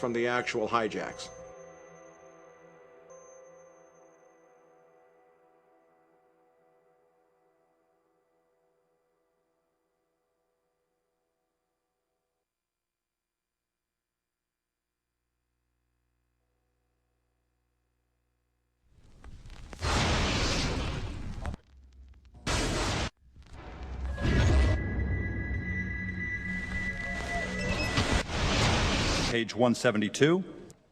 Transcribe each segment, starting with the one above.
from the actual hijacks. Page 172.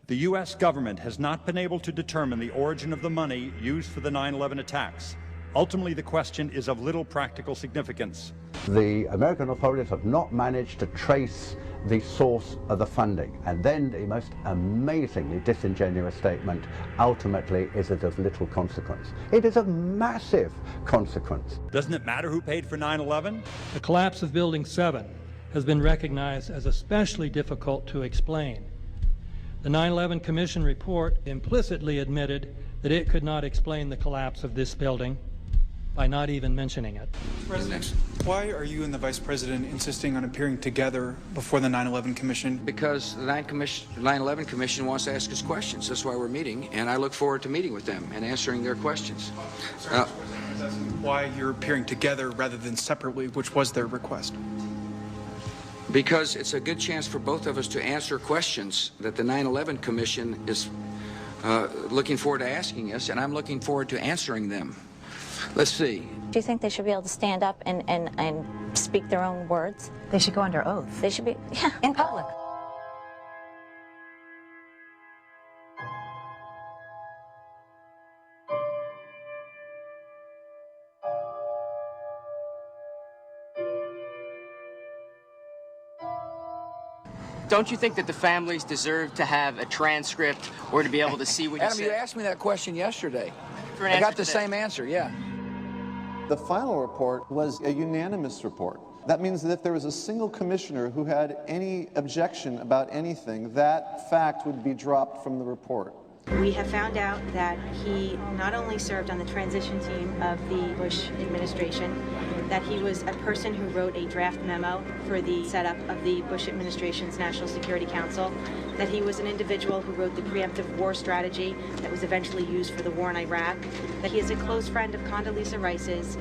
The U.S. government has not been able to determine the origin of the money used for the 9/11 attacks. Ultimately, the question is of little practical significance. The American authorities have not managed to trace the source of the funding, and then the most amazingly disingenuous statement, ultimately, is it of little consequence. It is of massive consequence. Doesn't it matter who paid for 9/11? The collapse of Building 7 has been recognized as especially difficult to explain. The 9/11 Commission report implicitly admitted that it could not explain the collapse of this building by not even mentioning it. President, why are you and the Vice President insisting on appearing together before the 9/11 Commission? Because the 9/11 Commission wants to ask us questions. That's why we're meeting, and I look forward to meeting with them and answering their questions. Why you're appearing together rather than separately, which was their request? Because it's a good chance for both of us to answer questions that the 9/11 Commission is looking forward to asking us, and I'm looking forward to answering them. Let's see. Do you think they should be able to stand up and speak their own words? They should go under oath. They should be, yeah, in public. Don't you think that the families deserve to have a transcript or to be able to see what you Adam, said? you asked me that question yesterday. I got the same answer, yeah. The final report was a unanimous report. That means that if there was a single commissioner who had any objection about anything, that fact would be dropped from the report. We have found out that he not only served on the transition team of the Bush administration, that he was a person who wrote a draft memo for the setup of the Bush administration's National Security Council, that he was an individual who wrote the preemptive war strategy that was eventually used for the war in Iraq, that he is a close friend of Condoleezza Rice's.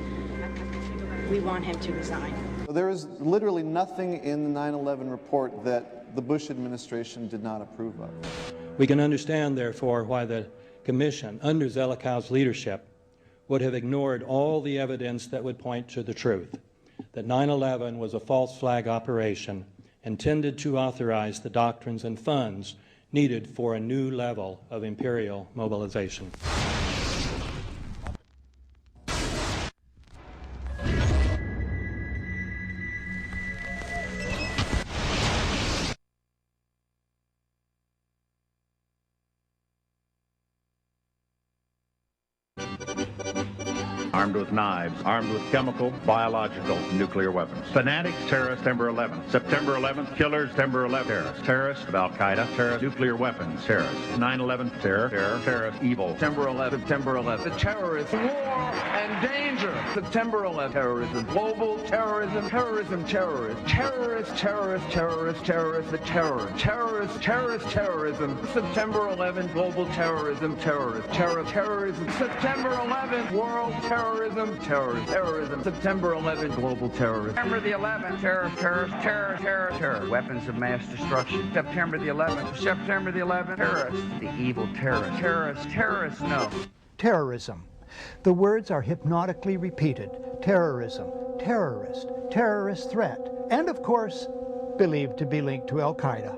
We want him to resign. There is literally nothing in the 9/11 report that the Bush administration did not approve of. We can understand, therefore, why the Commission, under Zelikow's leadership, would have ignored all the evidence that would point to the truth, that 9/11 was a false flag operation intended to authorize the doctrines and funds needed for a new level of imperial mobilization. Armed with knives, armed with chemical, biological, nuclear weapons. Fanatics, terrorists, September 11th. September 11th, killers, September 11th, terrorists. Terrorists of Al-Qaeda, terrorists, nuclear weapons, terrorists. 9/11, terror, terrorist, evil. September 11th, September 11th. The terrorists, war and danger. September 11th, terrorism, global terrorism, terrorism, terrorists. Terrorists, terrorists, terrorists, terrorists, the terror. Terrorists, terrorist, terrorism. September 11th, global terrorism, terrorists. Terrorism. September 11th, world terrorism, terrorism. September 11th, global terrorism. September the 11th, terror. Weapons of mass destruction. September the 11th, terrorists. The evil terrorists, no. Terrorism. The words are hypnotically repeated. Terrorism, terrorist, terrorist threat, and of course, believed to be linked to Al-Qaeda.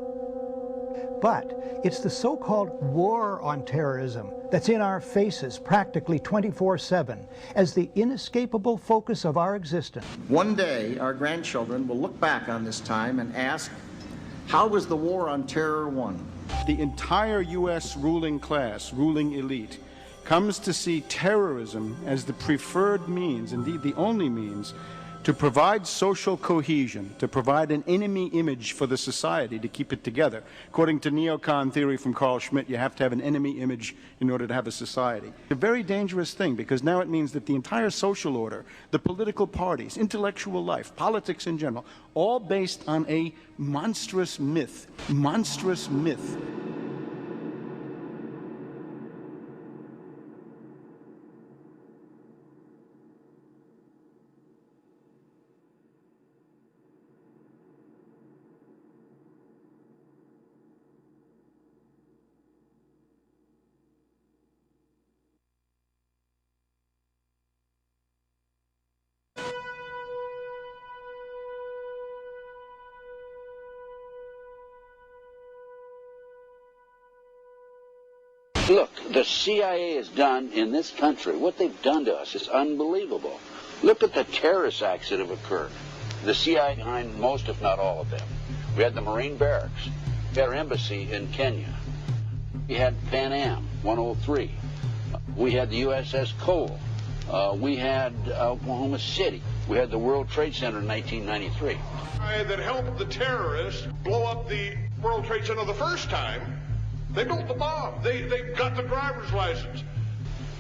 But it's the so-called war on terrorism that's in our faces practically 24/7 as the inescapable focus of our existence. One day, our grandchildren will look back on this time and ask, how was the war on terror won? The entire U.S. ruling class, ruling elite, comes to see terrorism as the preferred means, indeed the only means, to provide social cohesion, to provide an enemy image for the society to keep it together. According to neocon theory from Carl Schmitt, you have to have an enemy image in order to have a society. It's a very dangerous thing, because now it means that the entire social order, the political parties, intellectual life, politics in general, all based on a monstrous myth. Monstrous myth. Look, the CIA has done in this country, what they've done to us is unbelievable. Look at the terrorist acts that have occurred. The CIA behind most, if not all of them. We had the Marine Barracks. We had our embassy in Kenya. We had Pan Am 103. We had the USS Cole. We had Oklahoma City. We had the World Trade Center in 1993. That helped the terrorists blow up the World Trade Center the first time. They built the bomb. They got the driver's license.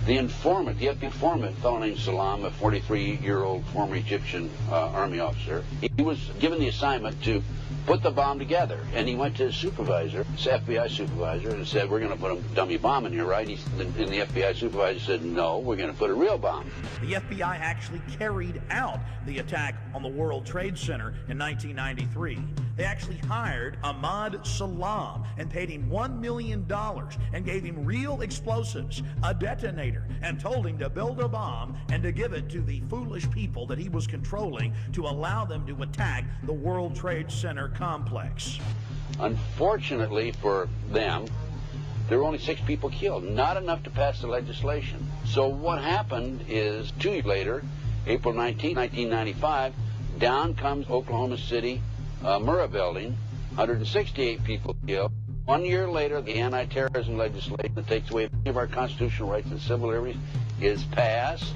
The informant, the FBI informant, a fellow named Salam, a 43-year-old former Egyptian army officer, he was given the assignment to put the bomb together. And he went to his supervisor, his FBI supervisor, and said, we're going to put a dummy bomb in here, right? And the FBI supervisor said, no, we're going to put a real bomb. The FBI actually carried out the attack on the World Trade Center in 1993. They actually hired Ahmad Salam and paid him $1 million and gave him real explosives, a detonator, and told him to build a bomb and to give it to the foolish people that he was controlling to allow them to attack the World Trade Center complex. Unfortunately for them, there were only 6 people killed, not enough to pass the legislation. So what happened is 2 years later, April 19, 1995, down comes Oklahoma City Murrah building, 168 people killed. 1 year later, the anti-terrorism legislation that takes away many of our constitutional rights and civil liberties is passed.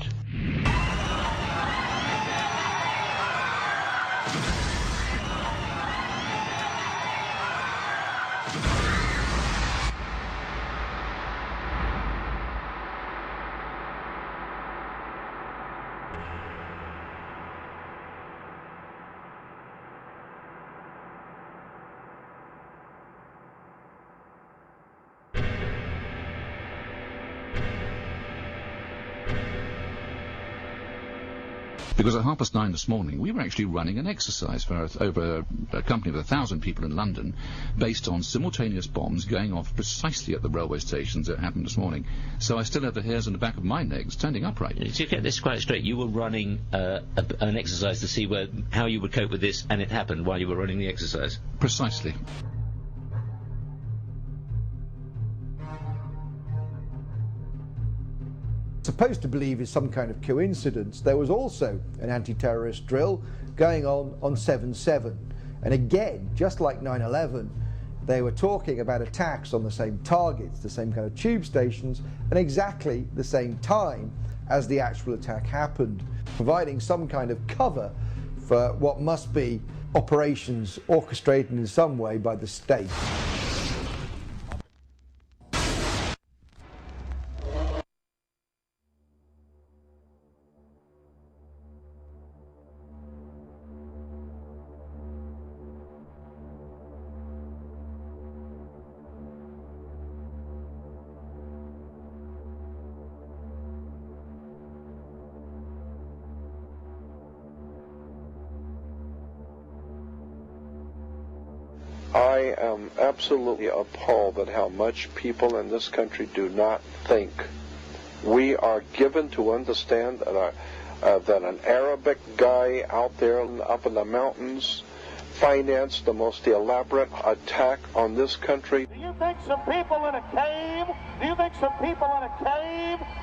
Because at 9:30 this morning, we were actually running an exercise for over a company of 1,000 people in London, based on simultaneous bombs going off precisely at the railway stations that happened this morning. So I still have the hairs on the back of my neck standing upright. To get this quite straight, you were running an exercise to see how you would cope with this, and it happened while you were running the exercise? Precisely. Supposed to believe is some kind of coincidence, there was also an anti-terrorist drill going on 7/7. And again, just like 9/11, they were talking about attacks on the same targets, the same kind of tube stations, and exactly the same time as the actual attack happened, providing some kind of cover for what must be operations orchestrated in some way by the state. I am absolutely appalled at how much people in this country do not think. We are given to understand that an Arabic guy out there up in the mountains financed the most elaborate attack on this country. Do you think some people in a cave,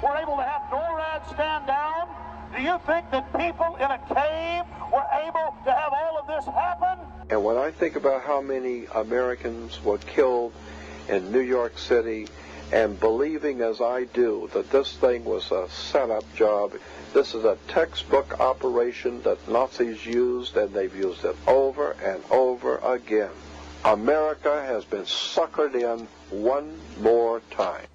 were able to have NORAD stand down? Do you think that people in a cave were able to have all of this happen? And when I think about how many Americans were killed in New York City and believing as I do that this thing was a setup job. This is a textbook operation that Nazis used, and they've used it over and over again. America has been suckered in one more time.